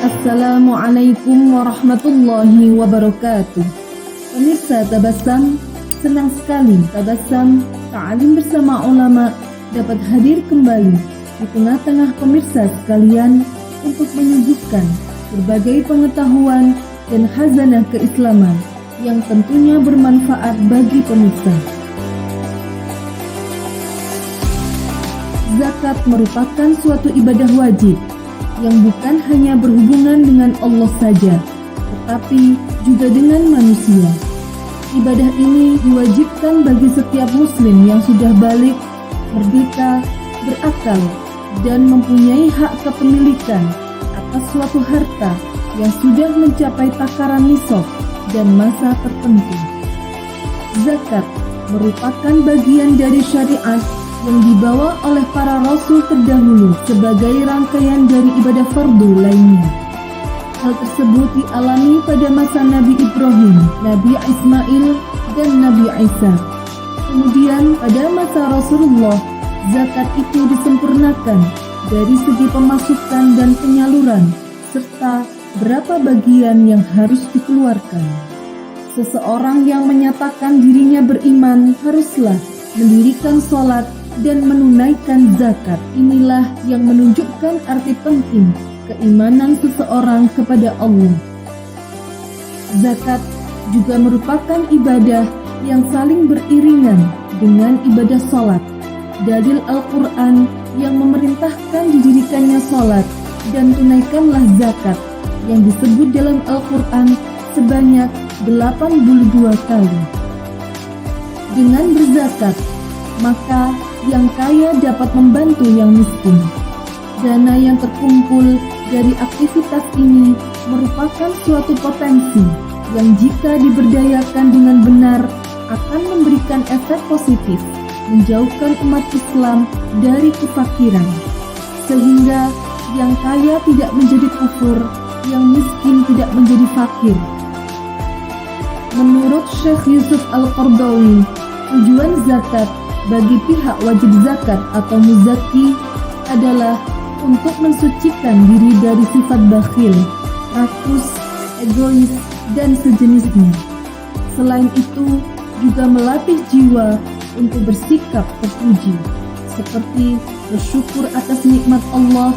Assalamualaikum warahmatullahi wabarakatuh. Pemirsa Tabassum, senang sekali Tabassum Ta'alim bersama ulama dapat hadir kembali di tengah-tengah pemirsa sekalian untuk menyuguhkan berbagai pengetahuan dan khazanah keislaman yang tentunya bermanfaat bagi pemirsa. Zakat merupakan suatu ibadah wajib yang bukan hanya berhubungan dengan Allah saja, tetapi juga dengan manusia. Ibadah ini diwajibkan bagi setiap muslim yang sudah balik, merdeka, berakal, dan mempunyai hak kepemilikan atas suatu harta yang sudah mencapai takaran nisab dan masa tertentu. Zakat merupakan bagian dari syariat yang dibawa oleh para rasul terdahulu sebagai rangkaian dari ibadah fardu lainnya. Hal tersebut dialami pada masa Nabi Ibrahim, Nabi Ismail, dan Nabi Isa. Kemudian pada masa Rasulullah, zakat itu disempurnakan dari segi pemasukan dan penyaluran, serta berapa bagian yang harus dikeluarkan. Seseorang yang menyatakan dirinya beriman haruslah mendirikan sholat dan menunaikan zakat. Inilah yang menunjukkan arti penting keimanan seseorang kepada Allah. Zakat juga merupakan ibadah yang saling beriringan dengan ibadah sholat. Dalil Al-Quran yang memerintahkan didirikannya sholat dan tunaikanlah zakat yang disebut dalam Al-Quran sebanyak 82 kali. Dengan berzakat, maka yang kaya dapat membantu yang miskin. Dana yang terkumpul dari aktivitas ini merupakan suatu potensi yang jika diberdayakan dengan benar akan memberikan efek positif, menjauhkan umat Islam dari kefakiran, sehingga yang kaya tidak menjadi kufur, yang miskin tidak menjadi fakir. Menurut Syekh Yusuf Al-Qardawi, tujuan zakat bagi pihak wajib zakat atau muzaki adalah untuk mensucikan diri dari sifat bakhil, rakus, egois, dan sejenisnya. Selain itu, juga melatih jiwa untuk bersikap terpuji, seperti bersyukur atas nikmat Allah,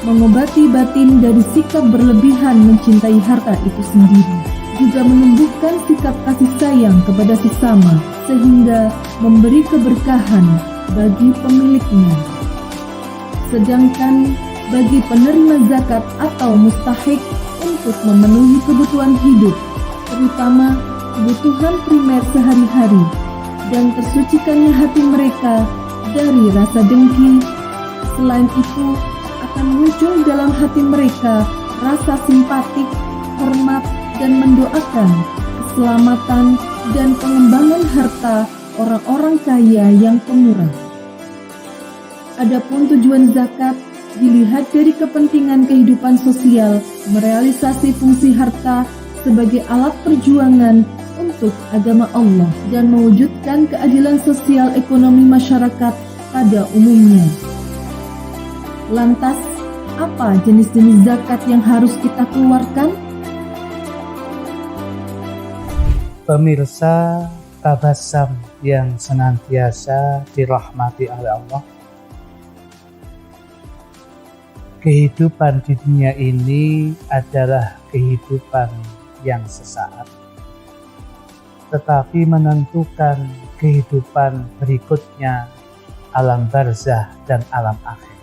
mengobati batin dari sikap berlebihan mencintai harta itu sendiri, juga menumbuhkan sikap kasih sayang kepada sesama, sehingga memberi keberkahan bagi pemiliknya. Sedangkan bagi penerima zakat atau mustahik untuk memenuhi kebutuhan hidup, terutama kebutuhan primer sehari-hari, dan tersucikannya hati mereka dari rasa dengki, selain itu akan muncul dalam hati mereka rasa simpatik, hormat, dan mendoakan keselamatan dan pengembangan harta orang-orang kaya yang pemurah. Adapun tujuan zakat dilihat dari kepentingan kehidupan sosial, merealisasi fungsi harta sebagai alat perjuangan untuk agama Allah dan mewujudkan keadilan sosial ekonomi masyarakat pada umumnya. Lantas, apa jenis-jenis zakat yang harus kita keluarkan? Pemirsa Tabassum yang senantiasa dirahmati oleh Allah, kehidupan di dunia ini adalah kehidupan yang sesaat, tetapi menentukan kehidupan berikutnya alam barzah dan alam akhir.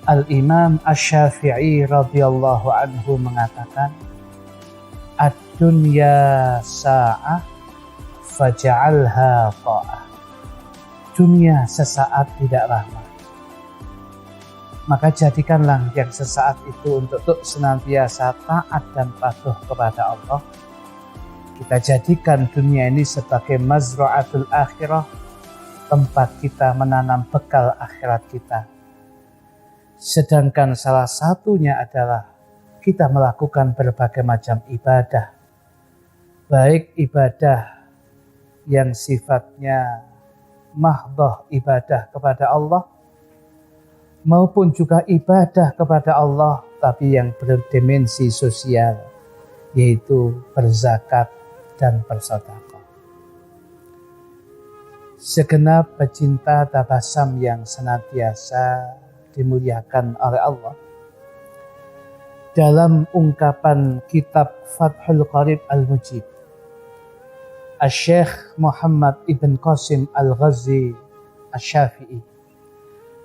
Al-Imam Asy-Syafi'i radhiyallahu anhu mengatakan, ad-dunya sa'ah faj'alha ta'ah. Dunia sesaat tidak lama, maka jadikanlah yang sesaat itu untuk senantiasa taat dan patuh kepada Allah. Kita jadikan dunia ini sebagai mazra'atul akhirah, tempat kita menanam bekal akhirat kita. Sedangkan salah satunya adalah kita melakukan berbagai macam ibadah, baik ibadah yang sifatnya mahdhah ibadah kepada Allah, maupun juga ibadah kepada Allah, tapi yang berdimensi sosial, yaitu berzakat dan bersedekah. Segenap pecinta tabasam yang senantiasa dimuliakan oleh Allah, dalam ungkapan kitab Fathul Qarib Al-Mujib, Syekh Muhammad Ibn Qasim Al-Ghazi Asy-Syafi'i,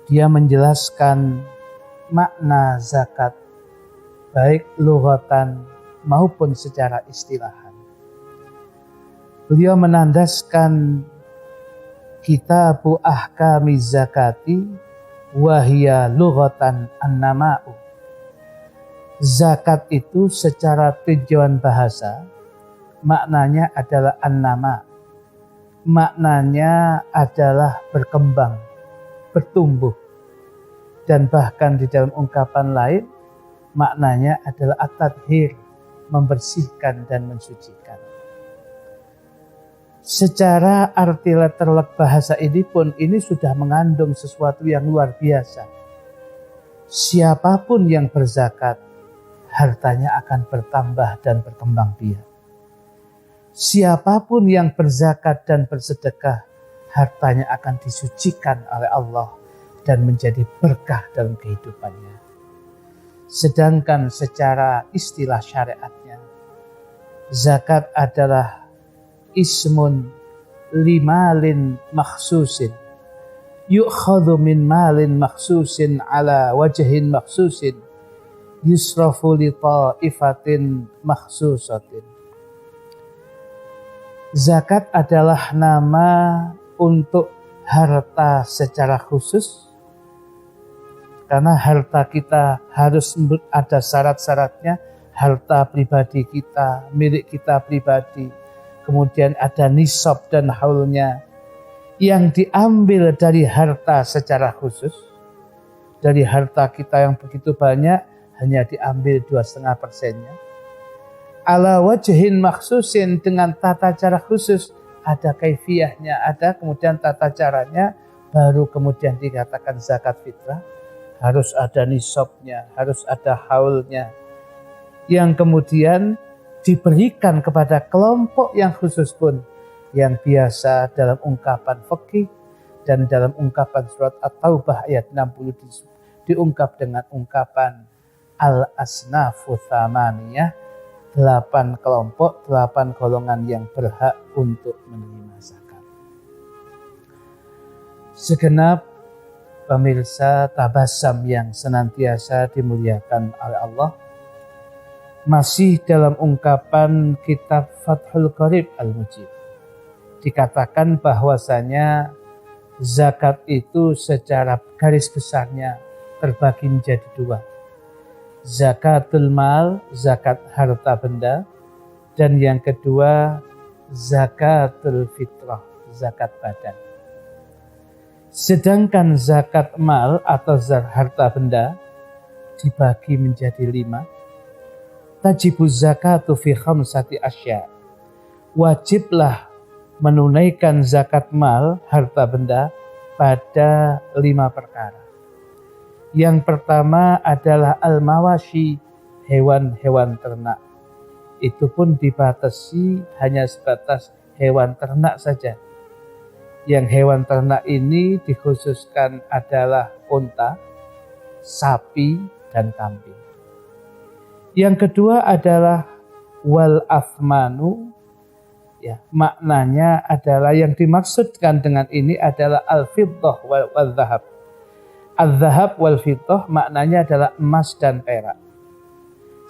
dia menjelaskan makna zakat baik lughatan maupun secara istilahan. Beliau menandaskan kitabu ahkami zakati wahia lughatan an-nama'u. Zakat itu secara tujuan bahasa maknanya adalah an-nama. Maknanya adalah berkembang, bertumbuh. Dan bahkan di dalam ungkapan lain maknanya adalah at-tadhir, membersihkan dan mensucikan. Secara arti letterlek bahasa ini pun ini sudah mengandung sesuatu yang luar biasa. Siapapun yang berzakat, hartanya akan bertambah dan berkembang biak. Siapapun yang berzakat dan bersedekah, hartanya akan disucikan oleh Allah dan menjadi berkah dalam kehidupannya. Sedangkan secara istilah syariatnya, zakat adalah ismun limalin makhsusin, yu'khadhu min malin makhsusin ala wajhin makhsusin, yusrafu li ta'ifatin makhsusatin. Zakat adalah nama untuk harta secara khusus, karena harta kita harus ada syarat-syaratnya, harta pribadi kita, milik kita pribadi, kemudian ada nisab dan haulnya, yang diambil dari harta secara khusus. Dari harta kita yang begitu banyak, hanya diambil 2,5%-nya. Ala wajhin makhsusin, dengan tata cara khusus, ada kaifiyahnya, ada kemudian tata caranya, baru kemudian dikatakan zakat fitrah. Harus ada nisabnya, harus ada haulnya, yang kemudian diberikan kepada kelompok yang khusus pun, yang biasa dalam ungkapan fikih dan dalam ungkapan surat At-Taubah ayat 60 diungkap dengan ungkapan al-asnafu tsamaniyah, 8 kelompok, 8 golongan yang berhak untuk menerima zakat. Segenap pemirsa tabasam yang senantiasa dimuliakan oleh Allah, masih dalam ungkapan kitab Fathul Qarib Al-Mujib, dikatakan bahwasanya zakat itu secara garis besarnya terbagi menjadi 2. Zakatul mal, zakat harta benda, dan yang kedua zakatul fitrah, zakat badan. Sedangkan zakat mal atau harta benda dibagi menjadi 5. Tajibu zakatu fi khamsati asya. Wajiblah menunaikan zakat mal, harta benda, pada 5 perkara. Yang pertama adalah al-mawashi, hewan-hewan ternak. Itu pun dibatasi hanya sebatas hewan ternak saja. Yang hewan ternak ini dikhususkan adalah unta, sapi, dan kambing. Yang kedua adalah wal afmanu, ya, maknanya adalah yang dimaksudkan dengan ini adalah al-fiddah wal dhahab. Al-dhahab wal fiddah maknanya adalah emas dan perak.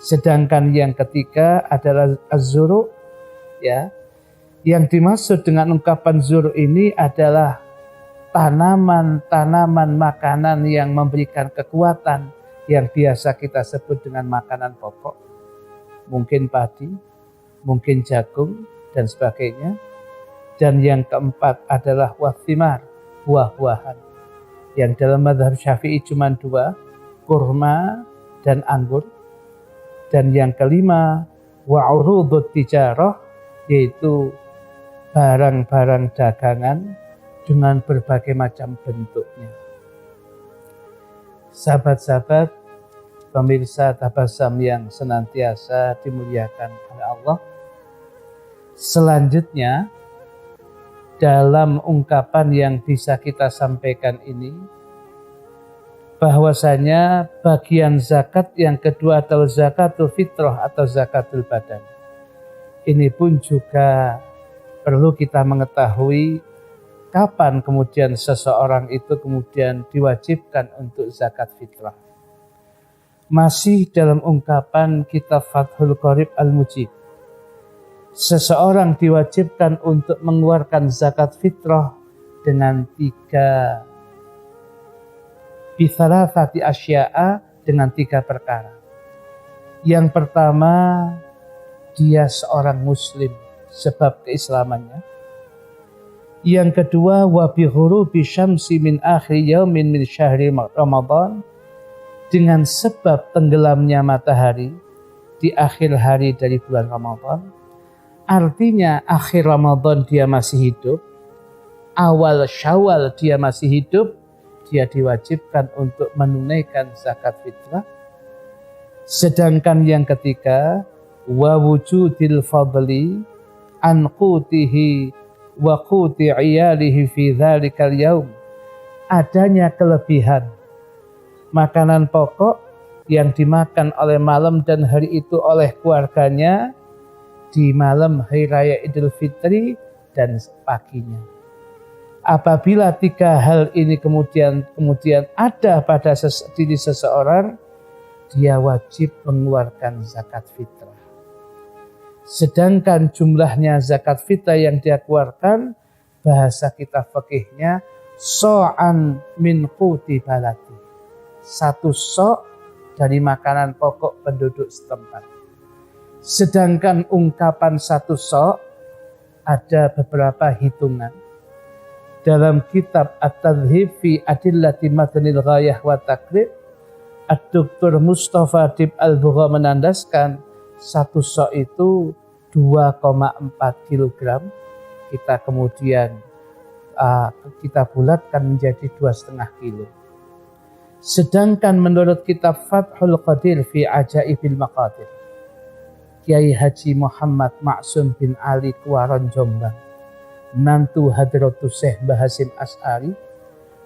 Sedangkan yang ketiga adalah az-zuru, ya. Yang dimaksud dengan ungkapan zuru ini adalah tanaman-tanaman makanan yang memberikan kekuatan, yang biasa kita sebut dengan makanan pokok. Mungkin padi, mungkin jagung, dan sebagainya. Dan yang keempat adalah wathimar, buah-buahan. Yang dalam mazhab Syafi'i cuma 2, kurma dan anggur. Dan yang kelima, wa'urudut tijarah, yaitu barang-barang dagangan dengan berbagai macam bentuknya. Sahabat-sahabat, pemirsa Tabasam yang senantiasa dimuliakan oleh Allah. Selanjutnya, dalam ungkapan yang bisa kita sampaikan ini, bahwasanya bagian zakat yang kedua adalah zakatul fitrah atau zakatul badan. Ini pun juga perlu kita mengetahui kapan kemudian seseorang itu kemudian diwajibkan untuk zakat fitrah. Masih dalam ungkapan kitab Fathul Qorib Al-Mujib, seseorang diwajibkan untuk mengeluarkan zakat fitrah dengan bisalasati asya'a, dengan 3 perkara. Yang pertama, dia seorang muslim sebab keislamannya. Yang kedua, wa bi ghurubi syamsi min akhir yaumin min syahri Ramadan, dengan sebab tenggelamnya matahari di akhir hari dari bulan Ramadan. Artinya akhir Ramadan dia masih hidup, awal Syawal dia masih hidup, dia diwajibkan untuk menunaikan zakat fitrah. Sedangkan yang ketiga, wa wujudil fadli an qutihi wa quti iyalihi fi dzalikal yaum, adanya kelebihan makanan pokok yang dimakan oleh malam dan hari itu oleh keluarganya di malam hari raya Idul Fitri dan paginya. Apabila 3 hal ini kemudian ada pada diri seseorang, dia wajib mengeluarkan zakat fitrah. Sedangkan jumlahnya zakat fitrah yang dia keluarkan, bahasa kita fikihnya so'an min quti balati, 1 so' dari makanan pokok penduduk setempat. Sedangkan ungkapan 1 so' ada beberapa hitungan. Dalam kitab At-Tadhhib fi Adillati Matnil Ghayah wa Taqrib, Dr. Mustafa Dib Al-Bugha menandaskan 1 so' itu 2,4 kg. Kita kemudian kita bulatkan menjadi 2,5 kilo. Sedangkan menurut kitab Fathul Qadir fi Ajaibil Maqadir, Kiai Haji Muhammad Maksum bin Ali Kuaron Jombang, menantu Hadratus Syekh Mbah Hasyim Asy'ari,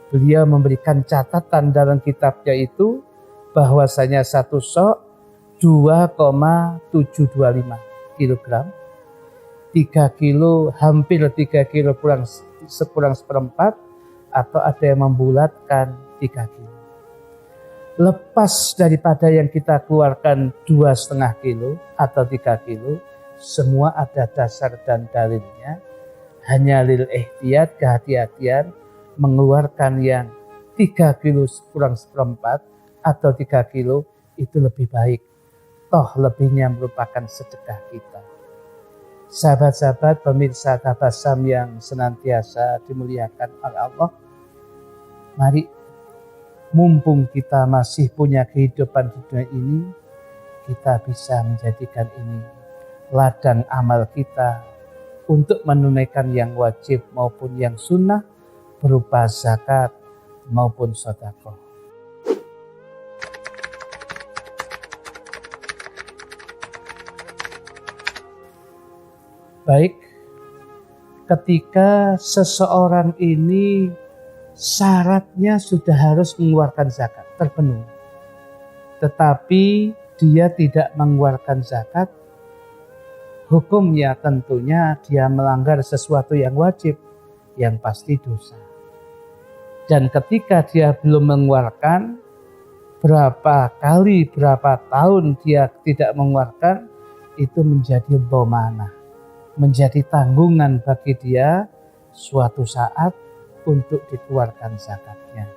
beliau memberikan catatan dalam kitabnya itu bahwasanya 1 so' 2,725 kilogram, 3 kilo, hampir 3 kilo kurang seperempat, atau ada yang membulatkan 3 kilo. Lepas daripada yang kita keluarkan 2,5 kilo atau 3 kilo, semua ada dasar dan dalilnya. Hanya lil ihtiyat, kehati-hatian, mengeluarkan yang 3 kilo kurang seperempat atau 3 kilo itu lebih baik. Toh lebihnya merupakan sedekah kita. Sahabat-sahabat pemirsa Tabasam yang senantiasa dimuliakan oleh Allah, mari mumpung kita masih punya kehidupan di dunia ini, kita bisa menjadikan ini ladang amal kita untuk menunaikan yang wajib maupun yang sunnah berupa zakat maupun sedekah. Baik, ketika seseorang ini syaratnya sudah harus mengeluarkan zakat, terpenuhi, tetapi dia tidak mengeluarkan zakat, hukumnya tentunya dia melanggar sesuatu yang wajib, yang pasti dosa. Dan ketika dia belum mengeluarkan, berapa kali, berapa tahun dia tidak mengeluarkan, itu menjadi dhamanah, menjadi tanggungan bagi dia suatu saat untuk dikeluarkan zakatnya.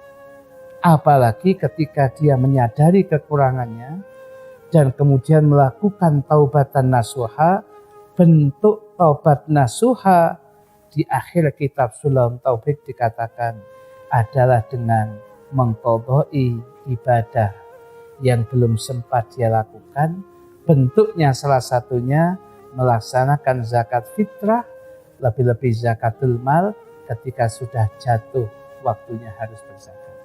Apalagi ketika dia menyadari kekurangannya dan kemudian melakukan taubatan nasuha. Bentuk taubat nasuha di akhir kitab Sulam Taufik dikatakan adalah dengan mengqadai ibadah yang belum sempat dia lakukan. Bentuknya salah satunya melaksanakan zakat fitrah, lebih-lebih zakatul mal ketika sudah jatuh waktunya harus berzakat.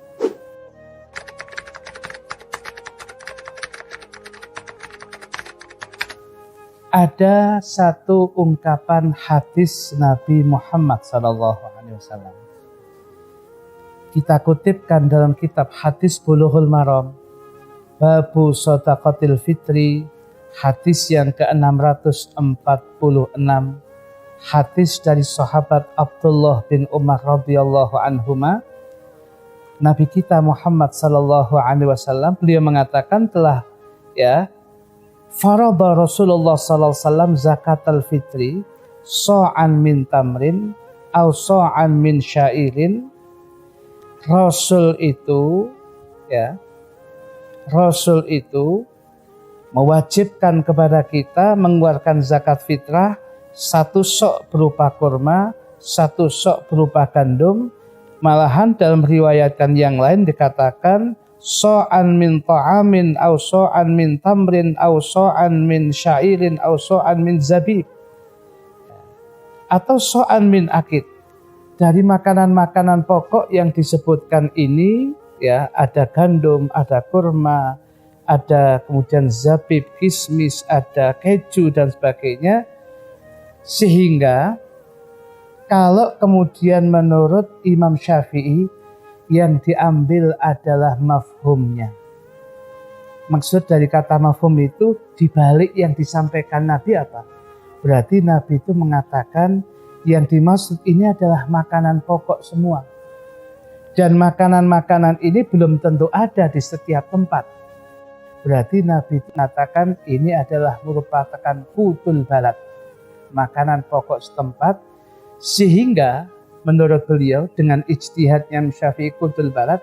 Ada satu ungkapan hadis Nabi Muhammad SAW. Kita kutipkan dalam kitab Hadis Bulughul Maram, Babu Shadaqatil Fitri, hadis yang ke-646, hadis dari sahabat Abdullah bin Umar radhiyallahu anhuma. Nabi kita Muhammad SAW, beliau mengatakan telah farada Rasulullah SAW zakatal fitri so'an min tamrin au so'an min syairin. Rasul itu mewajibkan kepada kita mengeluarkan zakat fitrah, 1 sok berupa kurma, 1 sok berupa gandum. Malahan dalam riwayatan yang lain dikatakan so'an min ta'amin au so'an min tamrin au so'an min syairin au so'an min zabib, atau so'an min akid. Dari makanan-makanan pokok yang disebutkan ini ada gandum, ada kurma, ada kemudian zabib, kismis, ada keju dan sebagainya. Sehingga kalau kemudian menurut Imam Syafi'i yang diambil adalah mafhumnya. Maksud dari kata mafhum itu dibalik yang disampaikan Nabi apa? Berarti Nabi itu mengatakan yang dimaksud ini adalah makanan pokok semua. Dan makanan-makanan ini belum tentu ada di setiap tempat. Berarti Nabi mengatakan ini adalah merupakan qutul balad, makanan pokok setempat. Sehingga menurut beliau dengan ijtihadnya Syafi'i qutul balad,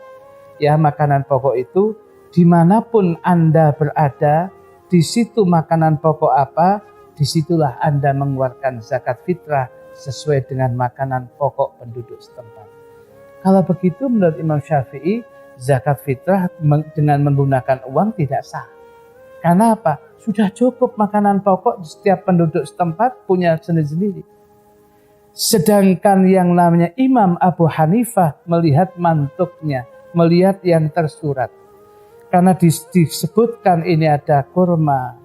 makanan pokok itu dimanapun Anda berada, di situ makanan pokok apa, disitulah Anda mengeluarkan zakat fitrah sesuai dengan makanan pokok penduduk setempat. Kalau begitu menurut Imam Syafi'i, zakat fitrah dengan menggunakan uang tidak sah. Karena apa? Sudah cukup makanan pokok di setiap penduduk setempat punya sendiri-sendiri. Sedangkan yang namanya Imam Abu Hanifah melihat mantuknya, melihat yang tersurat. Karena disebutkan ini ada kurma,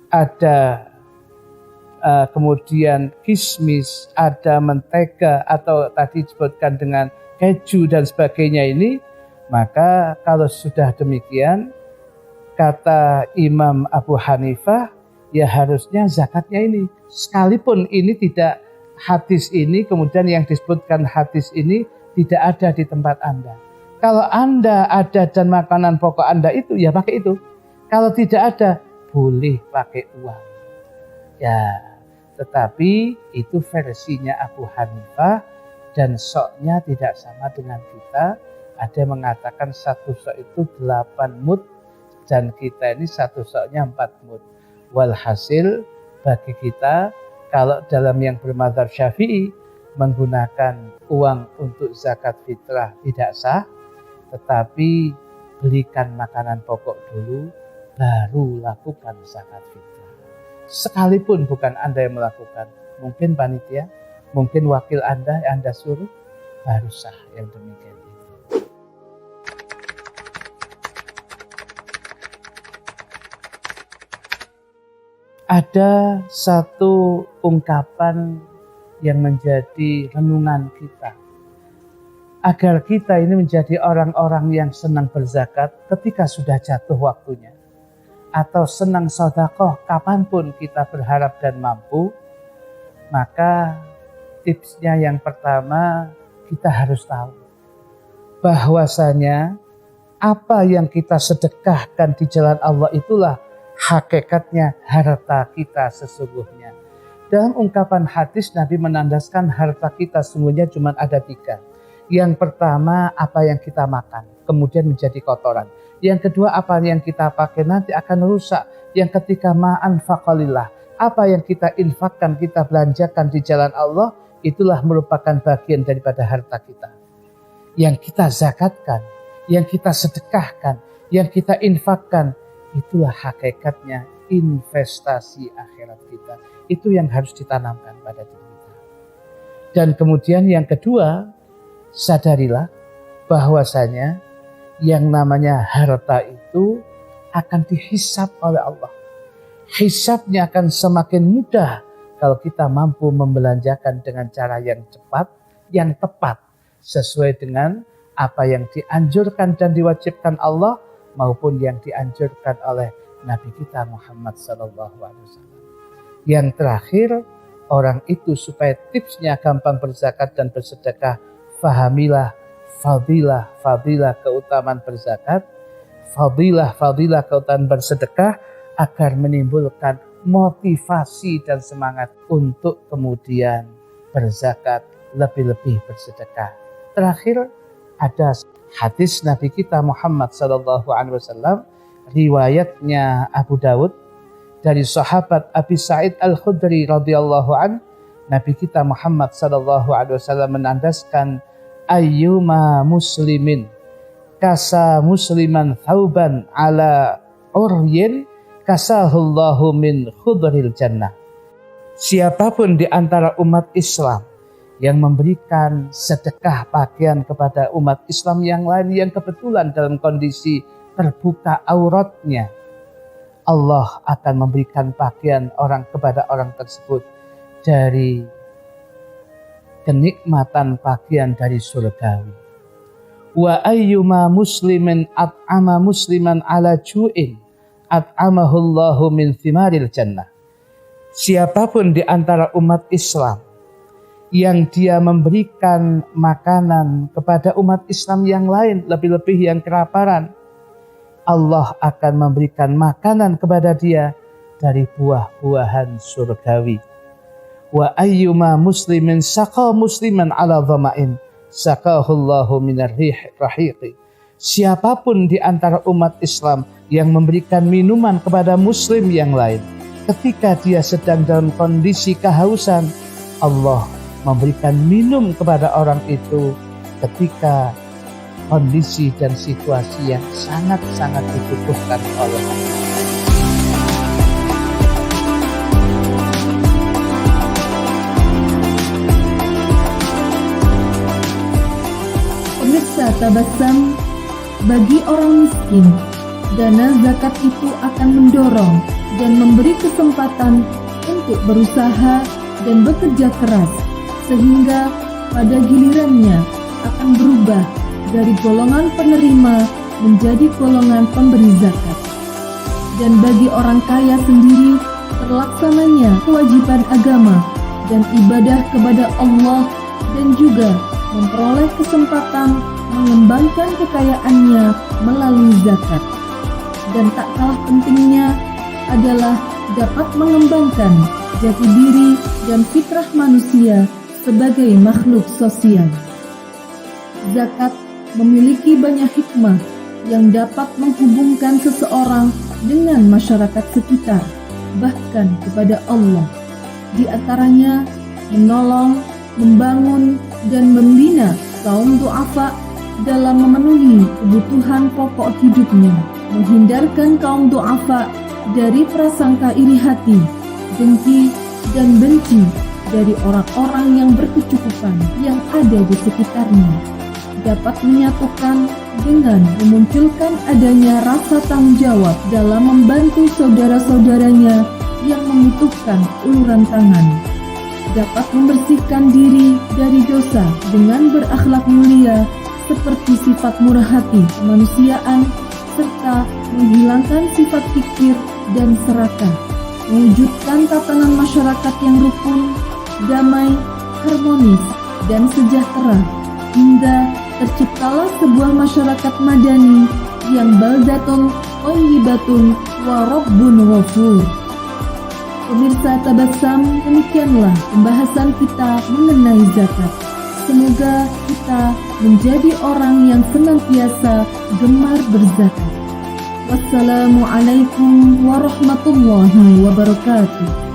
ada kemudian kismis, ada mentega, atau tadi disebutkan dengan keju dan sebagainya ini, maka kalau sudah demikian, kata Imam Abu Hanifah, harusnya zakatnya ini. Sekalipun ini tidak, hadis ini kemudian yang disebutkan hadis ini tidak ada di tempat Anda. Kalau Anda ada dan makanan pokok Anda itu, pakai itu. Kalau tidak ada, boleh pakai uang. Tetapi itu versinya Abu Hanifah dan soknya tidak sama dengan kita. Ada yang mengatakan 1 sok itu 8 mud dan kita ini 1 soknya 4 mud. Walhasil bagi kita, kalau dalam yang bermadzhab Syafi'i menggunakan uang untuk zakat fitrah tidak sah, tetapi belikan makanan pokok dulu, baru lakukan zakat fitrah. Sekalipun bukan Anda yang melakukan, mungkin panitia, mungkin wakil Anda yang Anda suruh, baru sah yang demikian itu. Ada satu ungkapan yang menjadi renungan kita, agar kita ini menjadi orang-orang yang senang berzakat ketika sudah jatuh waktunya, atau senang sedekah kapanpun kita berharap dan mampu. Maka tipsnya yang pertama, kita harus tahu bahwasanya apa yang kita sedekahkan di jalan Allah itulah hakikatnya harta kita sesungguhnya. Dalam ungkapan hadis Nabi menandaskan harta kita sesungguhnya cuma ada 3. Yang pertama, apa yang kita makan, kemudian menjadi kotoran. Yang kedua, apa yang kita pakai nanti akan rusak. Yang ketiga, ma'anfaqalillah, apa yang kita infakkan, kita belanjakan di jalan Allah, itulah merupakan bagian daripada harta kita. Yang kita zakatkan, yang kita sedekahkan, yang kita infakkan, itulah hakikatnya investasi akhirat kita. Itu yang harus ditanamkan pada diri kita. Dan kemudian yang kedua, sadarilah bahwasanya yang namanya harta itu akan dihisab oleh Allah. hisabnya akan semakin mudah kalau kita mampu membelanjakan dengan cara yang cepat, yang tepat, sesuai dengan apa yang dianjurkan dan diwajibkan Allah maupun yang dianjurkan oleh Nabi kita Muhammad SAW. Yang terakhir, orang itu supaya tipsnya gampang berzakat dan bersedekah, fahamilah fadilah keutamaan berzakat, fadilah keutamaan bersedekah, agar menimbulkan motivasi dan semangat untuk kemudian berzakat, lebih-lebih bersedekah. Terakhir, ada hadis Nabi kita Muhammad SAW, riwayatnya Abu Dawud, dari sahabat Abi Sa'id Al-Khudri radhiyallahu an, Nabi kita Muhammad SAW menandaskan, ayyuma muslimin kasa musliman thauban ala uryin kasahullahu min khudril jannah. Siapapun di antara umat Islam yang memberikan sedekah pakaian kepada umat Islam yang lain yang kebetulan dalam kondisi terbuka auratnya, Allah akan memberikan pakaian kepada orang tersebut dari kenikmatan pakaian dari surgawi. Wa ayyuma muslimin at'ama musliman ala ju'in at'amahullahu min thimaril jannah. Siapapun di antara umat Islam yang dia memberikan makanan kepada umat Islam yang lain, lebih-lebih yang kelaparan, Allah akan memberikan makanan kepada dia dari buah-buahan surgawi. Wa ayyuma muslimin saqa musliman ala dhama'in saqahullahu minar rahiqi. Siapapun di antara umat Islam yang memberikan minuman kepada muslim yang lain ketika dia sedang dalam kondisi kehausan, Allah memberikan minum kepada orang itu ketika kondisi dan situasi yang sangat-sangat dibutuhkan oleh Allah. Pemirsa Tabassum, bagi orang miskin, dana zakat itu akan mendorong dan memberi kesempatan untuk berusaha dan bekerja keras, sehingga pada gilirannya akan berubah dari golongan penerima menjadi golongan pemberi zakat. Dan bagi orang kaya sendiri, terlaksananya kewajiban agama dan ibadah kepada Allah, dan juga memperoleh kesempatan mengembangkan kekayaannya melalui zakat. Dan tak kalah pentingnya adalah dapat mengembangkan jati diri dan fitrah manusia sebagai makhluk sosial. Zakat memiliki banyak hikmah yang dapat menghubungkan seseorang dengan masyarakat sekitar, bahkan kepada Allah. Di antaranya menolong, membangun, dan membina kaum du'afa dalam memenuhi kebutuhan pokok hidupnya, menghindarkan kaum du'afa dari prasangka iri hati, dengki, dan benci dari orang-orang yang berkecukupan yang ada di sekitarnya, dapat menyatukan dengan memunculkan adanya rasa tanggung jawab dalam membantu saudara-saudaranya yang membutuhkan uluran tangan, dapat membersihkan diri dari dosa dengan berakhlak mulia seperti sifat murah hati, kemanusiaan, serta menghilangkan sifat kikir dan serakah, mewujudkan tatanan masyarakat yang rukun, damai, harmonis, dan sejahtera, hingga terciptalah sebuah masyarakat madani yang baldatun, thayyibatun, wa rabbun ghafur. Pemirsa Tabassum, demikianlah pembahasan kita mengenai zakat. Semoga kita menjadi orang yang senantiasa gemar berzakat. Wassalamualaikum warahmatullahi wabarakatuh.